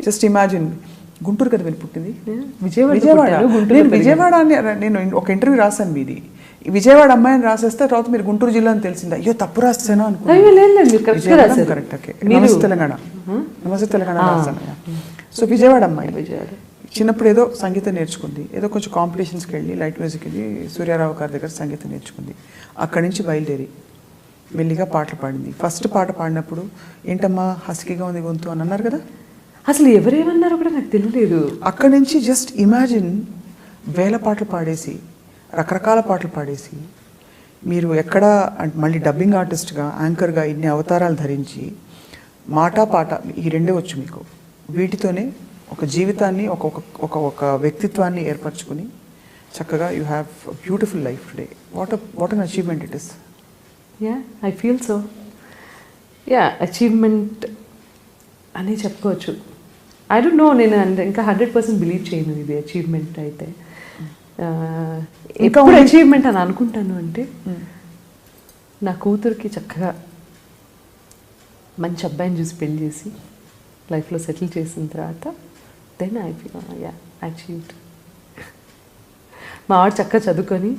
Just imagine, Guntur కదా వెళ్ళి పుట్టింది, విజయవాడ. నేను విజయవాడ అని నేను ఒక ఇంటర్వ్యూ రాశాను మీది, విజయవాడ అమ్మాయిని రాసేస్తే తర్వాత మీరు గుంటూరు జిల్లా అని తెలిసిందా, అయ్యో తప్పు రాస్తాను అనుకున్నాను. Correct, okay. నమస్తే తెలంగాణ, నమస్తే తెలంగాణ రాస్తాను. సో విజయవాడ అమ్మాయి, చిన్నప్పుడు ఏదో సంగీతం నేర్చుకుంది, ఏదో కొంచెం కాంపిటీషన్స్కి వెళ్ళి లైట్ మ్యూజిక్ వెళ్ళి సూర్యారావు గారి దగ్గర సంగీతం నేర్చుకుంది. అక్కడి నుంచి బయలుదేరి మెల్లిగా పాటలు పాడింది. ఫస్ట్ పాట పాడినప్పుడు ఏంటమ్మా హస్కీగా ఉంది గొంతు అని అన్నారు కదా, అసలు ఎవరేమన్నారో కూడా నాకు తెలియలేదు. అక్కడి నుంచి జస్ట్ ఇమాజిన్, వేల పాటలు పాడేసి, రకరకాల పాటలు పాడేసి, మీరు ఎక్కడ మళ్ళీ డబ్బింగ్ ఆర్టిస్ట్గా, యాంకర్గా ఇన్ని అవతారాలు ధరించి, మాట పాట ఈ రెండే వచ్చు మీకు, వీటితోనే ఒక జీవితాన్ని, ఒక వ్యక్తిత్వాన్ని ఏర్పరచుకుని చక్కగా you have beautiful life today. What an achievement it is. Yeah, I feel so. Yeah, achievement అని చెప్పుకోవచ్చు. ఐ డోంట్ నో, నేను ఇంకా 100% బిలీవ్ చేయను ఇది అచీవ్మెంట్ అయితే. ఎప్పుడు అచీవ్మెంట్ అని అనుకుంటాను అంటే, నా కూతురికి చక్కగా మంచి అబ్బాయిని చూసి పెళ్లి చేసి లైఫ్లో సెటిల్ చేసిన తర్వాత then I feel ya achieved. మా వాడు చక్కగా చదువుకొని,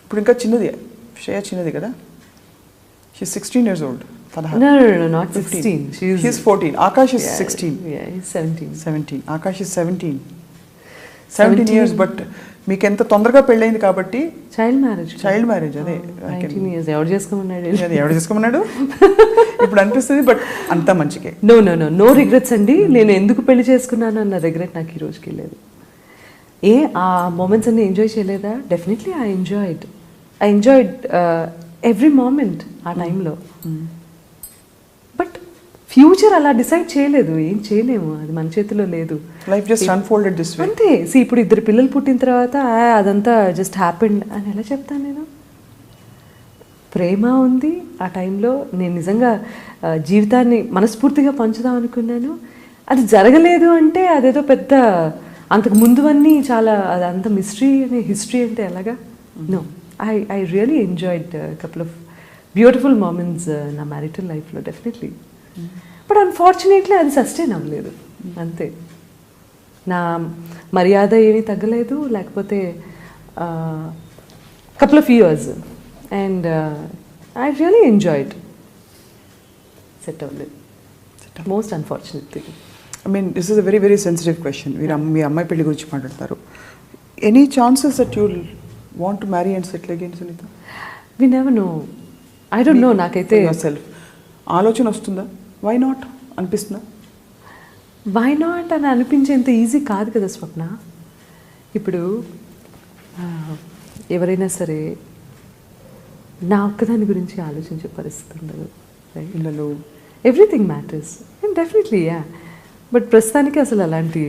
ఇప్పుడు ఇంకా చిన్నది, శ్రేయ చిన్నది కదా, she is 16 years old. No, not 16. She's 14. Akash is 16. Yeah, he's 17. Akash is 17 years. But మీకు ఎంత తొందరగా పెళ్ళైంది కాబట్టి చైల్డ్ మ్యారేజ్. అదే 19 years. ఎవరు చేసుకోమన్నాడు ఇప్పుడు అనిపిస్తుంది, బట్ అంతా మంచికే. నో రిగ్రెట్స్ అండి. నేను ఎందుకు పెళ్లి చేసుకున్నాను అన్న రిగ్రెట్ నాకు ఈ రోజుకి లేదు. ఆ మూమెంట్స్ అన్ని ఎంజాయ్ చేయలేదా? Definitely I enjoyed every moment ఆ టైంలో. బట్ ఫ్యూచర్ అలా డిసైడ్ చేయలేదు, ఏం చేయలేము, అది మన చేతిలో లేదు. Life just unfolded this way. అంతే. ఇప్పుడు 2 పిల్లలు పుట్టిన తర్వాత అదంతా జస్ట్ హ్యాపెండ్ అని ఎలా చెప్తాను నేను? ప్రేమ ఉంది ఆ టైంలో. నేను నిజంగా జీవితాన్ని మనస్ఫూర్తిగా పంచుదాం అనుకున్నాను, అది జరగలేదు అంటే అదేదో పెద్ద, అంతకు ముందువన్నీ చాలా అదంతా హిస్టరీ అంటే ఎలాగా? No, I really enjoyed couple of beautiful moments నా మ్యారిటల్ లైఫ్లో, డెఫినెట్లీ. బట్ అన్ఫార్చునేట్లీ అది సస్టైన్ అవ్వలేదు, అంతే. నా మర్యాద ఏమీ తగ్గలేదు, లేకపోతే couple of years, and I really enjoyed. Set అవ్వలేదు, most unfortunate thing. I mean this is a very very sensitive question. మీరు మీ అమ్మాయి పెళ్లి గురించి మాట్లాడతారు. Any chances that you want to marry and settle again Sunitha? We never know. I don't know. నాకైతే self ఆలోచన వస్తుందా? వై నాట్ అనిపిస్తుందా? వై నాట్ అని అనిపించేంత ఈజీ కాదు కదా స్వప్న. ఇప్పుడు ఎవరైనా సరే నా ఒక్కదాని గురించి ఆలోచించే పరిస్థితి ఉండదు. పిల్లలు, everything matters, and definitely yeah. But ప్రస్తుతానికి అసలు అలాంటి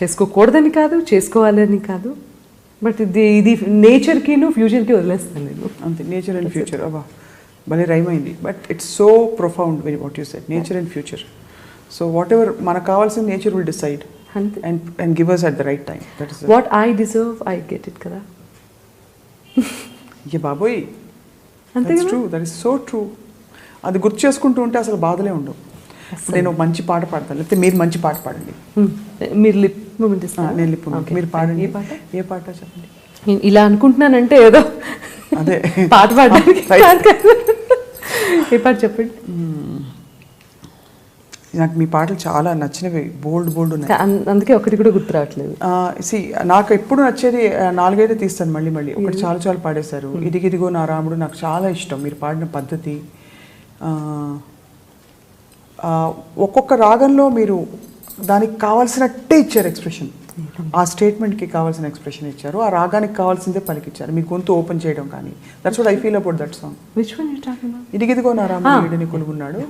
చేసుకోకూడదని కాదు, చేసుకోవాలని కాదు, బట్ ఇది నేచర్కిను ఫ్యూచర్కి వదిలేస్తాను నేను, అంతే. నేచర్ అండ్ ఫ్యూచర్, అబ్బా భలే రైమ్ అయింది. But it's so profound what you said, nature and future. So what ever మనకు కావాల్సిన nature will decide and give us at the right time. That is what I deserve, I get it కదా. ఏ బాబోయ్, that's true, that is so true. అది గుర్తు చేసుకుంటూ ఉంటే అసలు బాధలే ఉండవు. నేను మంచి పాట పాడతాను, లేకపోతే మీరు మంచి పాట పాడండి. మీరు లిప్ మూమెంట్ ఇస్తాను, నేను లిప్ మూమెంట్, మీరు పాడండి. ఏ పాట చెప్పండి. ఇలా అనుకుంటున్నానంటే ఏదో అదే పాట పాడడానికి. ఏ పాట చెప్పండి. నాకు మీ పాటలు చాలా నచ్చినవి, బోల్డ్ ఉన్నాయి, అందుకే ఒకటి కూడా గుర్తు రావట్లేదు. నాకు ఎప్పుడు నచ్చేది 4-5 తీస్తాను మళ్ళీ. ఒకటి చాలా పాడేశారు. ఇదిగిదిగో నా రాముడు నాకు చాలా ఇష్టం. మీరు పాడిన పద్ధతి, ఒక్కొక్క రాగంలో మీరు దానికి కావాల్సినట్టే ఇచ్చారు ఎక్స్ప్రెషన్, ఆ స్టేట్మెంట్కి కావాల్సిన ఎక్స్ప్రెషన్ ఇచ్చారు, ఆ రాగానికి కావాల్సిందే పలికిచ్చారు. మీ గొంతు ఓపెన్ చేయడం కానీ, that's what I feel about that song. ఇదిగిదిగో నా రాముడు వీడిని కొలుగున్నాడు,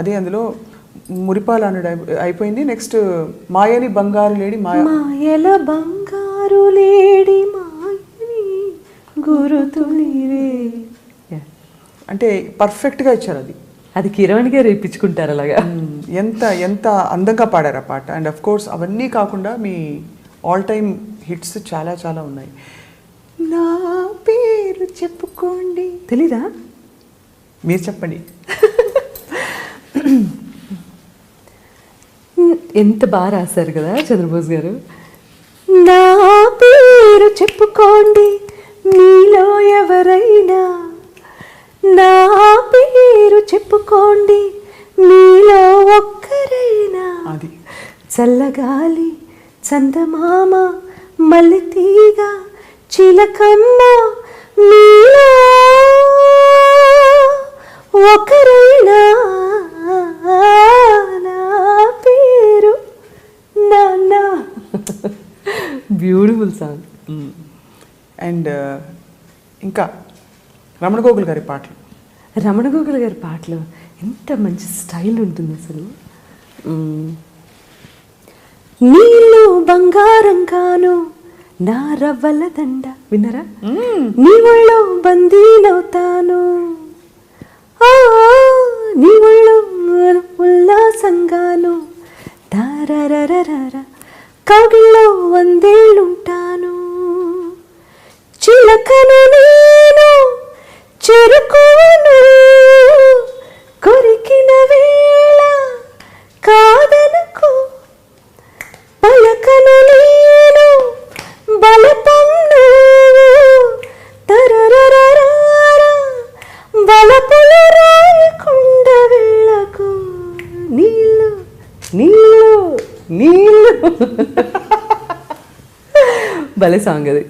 అదే అందులో మురిపాల అన్నాడు అయిపోయింది. నెక్స్ట్ మాయని బంగారు లేడి, మాయల బంగారు లేడి మాయని గురుతులివే, అంటే పర్ఫెక్ట్గా ఇచ్చారు. అది కిరణ్గా రేపించుకుంటారు అలాగా. ఎంత అందంగా పాడారు ఆ పాట. అండ్ అఫ్ కోర్స్ అవన్నీ కాకుండా మీ ఆల్ టైమ్ హిట్స్ చాలా ఉన్నాయి. నా పేరు చెప్పుకోండి, తెలీదా? మీరు చెప్పండి. ఎంత బాగా రాశారు కదా చంద్రబోస్ గారు. నా పేరు చెప్పుకోండి మీలో ఎవరైనా, నా పేరు చెప్పుకోండి మీలో ఒక్కరైనా, అది చల్లగాలి చందమామ మల్లెతీగ చిలకమ్మ మీలో ఒకరైనా, నా పేరు నాన్న. Beautiful song. అండ్ ఇంకా రమణ గోగుల్ గారి పాటలు. రమణ గోగుల్ గారి పాటలు ఎంత మంచి స్టైల్ ఉంటుంది అసలు. నీళ్ళు బంగారంగాను నా రవ్వల దండ, విన్నారా? నీ ఒళ్ళో బందీనవుతాను, నీ ఒళ్ళో ఉల్లాసంగాను, దారరరర కౌగిల్లో వందేళ్ళుంటాను, చిలకను నేను చెరుకును కొరికిన వేళ కాదనుకో, పలకను నేను బలపంను తరరరర బలపులు రాయకుండ వెళ్ళకు, నీళ్ళు నీళ్ళు నీళ్ళు. భలే సాంగ్ అది.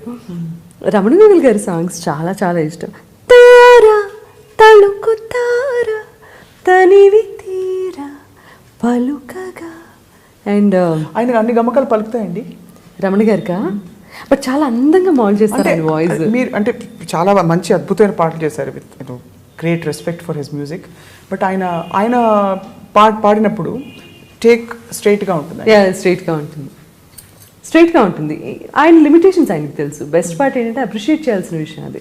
రమణ గోగుల్ గారి సాంగ్స్ చాలా చాలా ఇష్టం. తారా తళుకు తారా తనివి తీరా పలుకగా. అండ్ ఆయన అన్ని గమకాలు పలుకుతాయండి రమణ గారికా, బట్ చాలా అందంగా మౌల్డ్ చేస్తారు ఆయన వాయిస్. మీరు అంటే చాలా మంచి అద్భుతమైన పాటలు చేశారు with great respect for his music. But ఆయన పాడినప్పుడు టేక్ స్ట్రైట్గా ఉంటుంది. స్ట్రైట్గా ఉంటుంది, స్ట్రైట్గా ఉంటుంది. ఆయన లిమిటేషన్స్ ఆయనకి తెలుసు. బెస్ట్ పార్ట్ ఏంటంటే అప్రిషియేట్ చేయాల్సిన విషయం అది.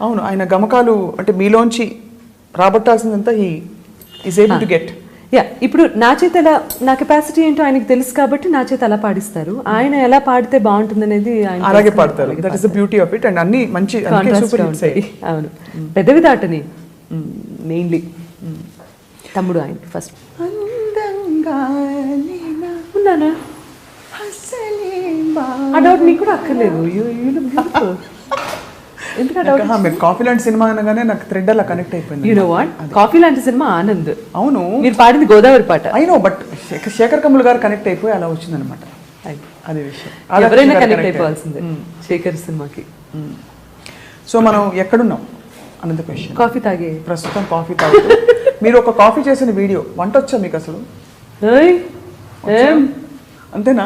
అవును, ఆయన గమకాలు అంటే మీలోంచి రాబట్టాల్సిందంతా he is able to get. Yeah, ఇప్పుడు నా చేత ఎలా, నా కెపాసిటీ ఏంటో ఆయనకి తెలుసు కాబట్టి నా చేత అలా పాడిస్తారు. ఆయన ఎలా పాడితే బాగుంటుంది అనేది ఆయన అలాగే పాడతారు. That is the beauty of it. And అన్ని మంచి సూపర్ హిట్స్. అవును, పెద్దవి దాటని మెయిన్లీ తమ్ముడు ఆయన ఫస్ట్. ఉన్నానా ఆ డౌట్ నీకు కూడా అక్కర్లేదు. మీరు కాఫీ లాంటి సినిమా అనగానే నాకు థ్రెడ్ అలా కనెక్ట్ అయిపోయింది. యు నో వాట్, కాఫీ లాంటి సినిమా ఆనంద్. అవును, మీరు పాడింది గోదావరి పాట. అయినో బట్ శేఖర్ కమ్ముల్ గారు కనెక్ట్ అయిపోయి అలా వచ్చిందనమాట. అదే విషయం. ఎవరైనా కనెక్ట్ అయిపోవాల్సిందే శేఖర్ సినిమాకి. సో మనం ఎక్కడున్నాం అన్నది క్వశ్చన్. కాఫీ తాగే ప్రస్తుతం కాఫీ తాగుతూ మీరు ఒక కాఫీ చేసిన వీడియో, వంట వచ్చా మీకు అసలు? అంతేనా?